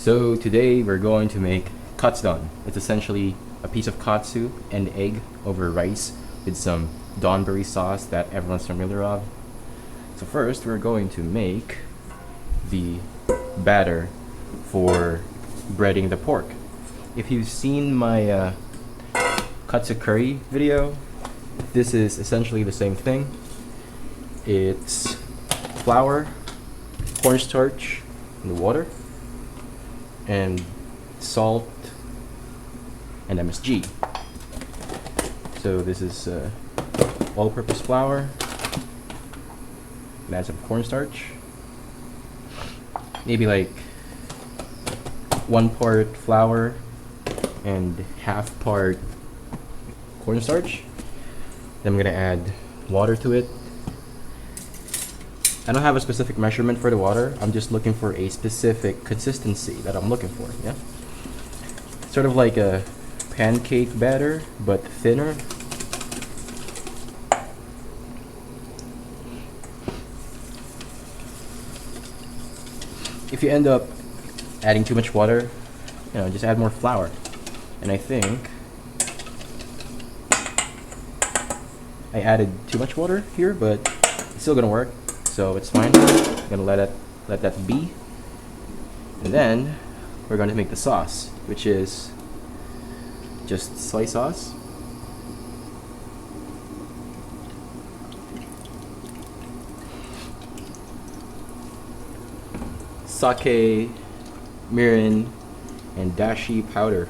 So today we're going to make katsudon. It's essentially a piece of katsu and egg over rice with some donburi sauce that everyone's familiar of. So first we're going to make the batter for breading the pork. If you've seen my katsu curry video, this is essentially the same thing. It's flour, cornstarch, and water, and salt and MSG. So this is all-purpose flour. And add some cornstarch. Maybe like 1 part flour and half part cornstarch. Then I'm gonna add water to it. I don't have a specific measurement for the water. I'm just looking for a specific consistency that I'm looking for. Yeah, sort of like a pancake batter, but thinner. If you end up adding too much water, just add more flour. And I think I added too much water here, but it's still gonna work, so it's fine. I'm gonna let that be. And then we're going to make the sauce, which is just soy sauce. Sake, mirin, and dashi powder.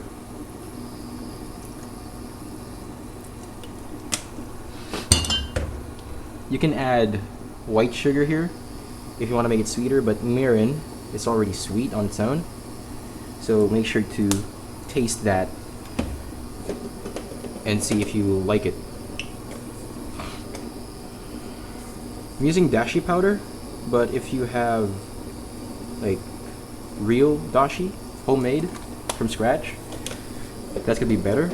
You can add white sugar here if you want to make it sweeter, but mirin is already sweet on its own, so make sure to taste that and see if you like it. I'm using dashi powder, but if you have like real dashi, homemade from scratch, that's gonna be better.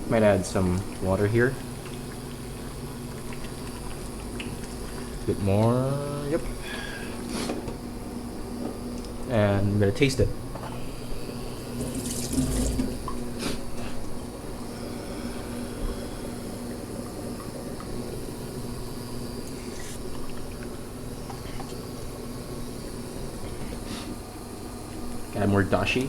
Might add some water here. A bit more, yep. And I'm gonna taste it. Add more dashi.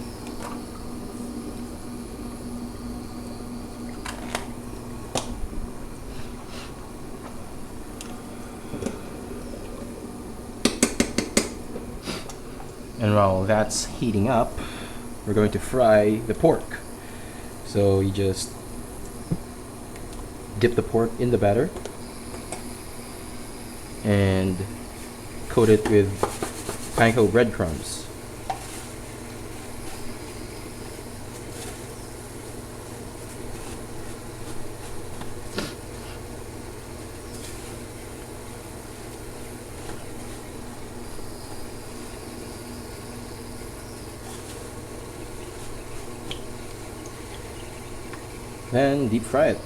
And while that's heating up, we're going to fry the pork. So you just dip the pork in the batter and coat it with panko breadcrumbs. Then deep fry it.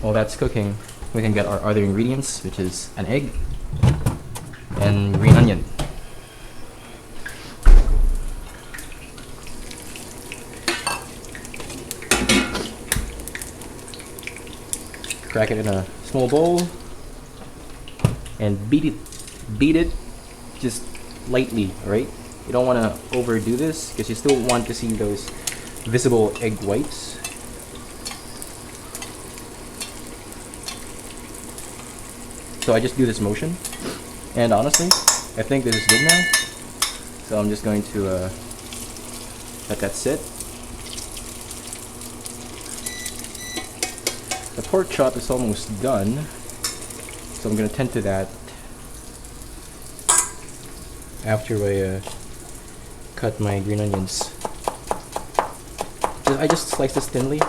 While that's cooking, we can get our other ingredients, which is an egg and green onion. Crack it in a small bowl and beat it just lightly, right? You don't want to overdo this because you still want to see those visible egg whites. So I just do this motion, and honestly, I think this is good now. So I'm just going to let that sit. The pork chop is almost done. So I'm going to tend to that after I cut my green onions. I just slice this thinly.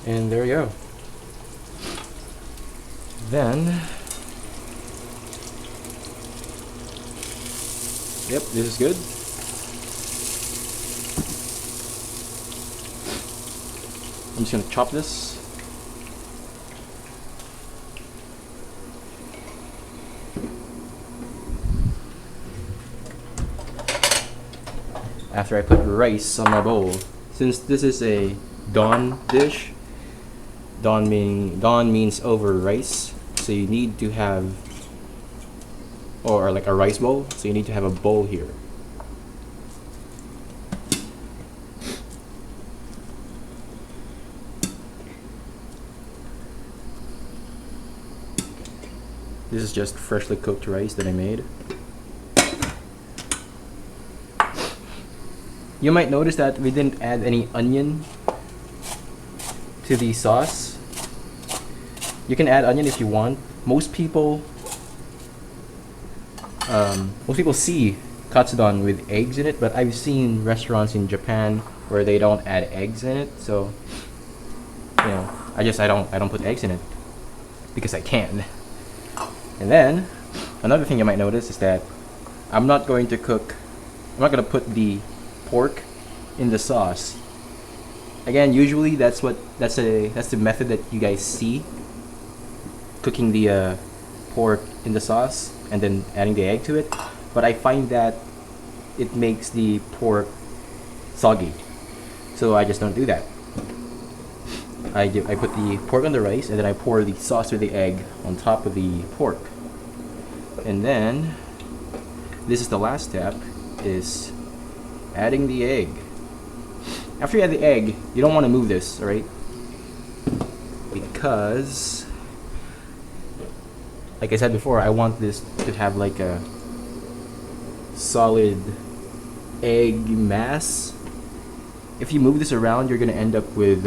And there you go. Then, yep, this is good. I'm just gonna chop this. After I put rice on my bowl, since this is a don dish, don means over rice, so you need to have, or like a rice bowl, so you need to have a bowl here. This is just freshly cooked rice that I made. You might notice that we didn't add any onion to the sauce. You can add onion if you want. Most people see katsudon with eggs in it, but I've seen restaurants in Japan where they don't add eggs in it. So, you know, I don't put eggs in it because I can. And then another thing you might notice is that I'm not going to put the pork in the sauce. Again, usually that's the method that you guys see, cooking the pork in the sauce and then adding the egg to it. But I find that it makes the pork soggy, so I just don't do that. I put the pork on the rice and then I pour the sauce or the egg on top of the pork. And then this is the last step, is adding the egg. After you add the egg, you don't want to move this, alright? Because, like I said before, I want this to have like a solid egg mass. If you move this around, you're gonna end up with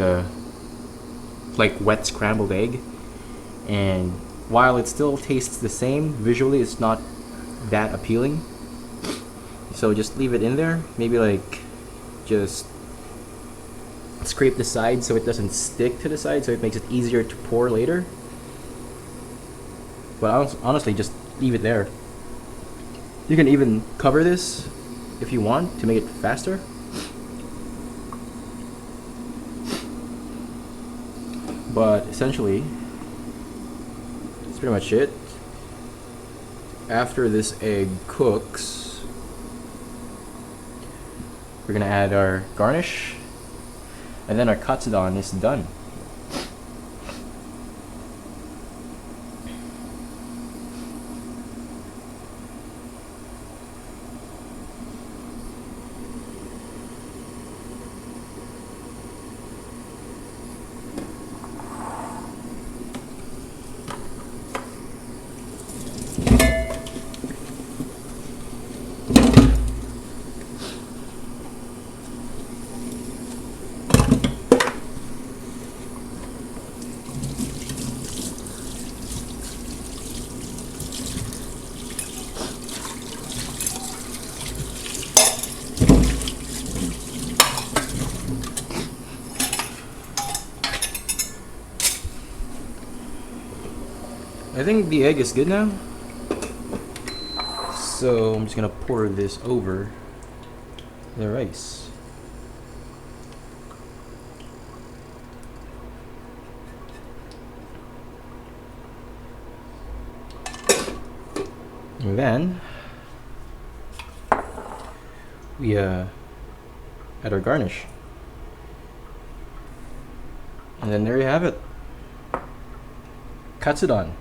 like wet scrambled egg, and while it still tastes the same, visually it's not that appealing. So just leave it in there. Maybe like just scrape the side so it doesn't stick to the side, so it makes it easier to pour later. But honestly, just leave it there. You can even cover this if you want to make it faster. But essentially, that's pretty much it. After this egg cooks, we're gonna add our garnish, and then our katsudon is done. I think the egg is good now, so I'm just gonna pour this over the rice. And then we add our garnish, and then there you have it, katsudon.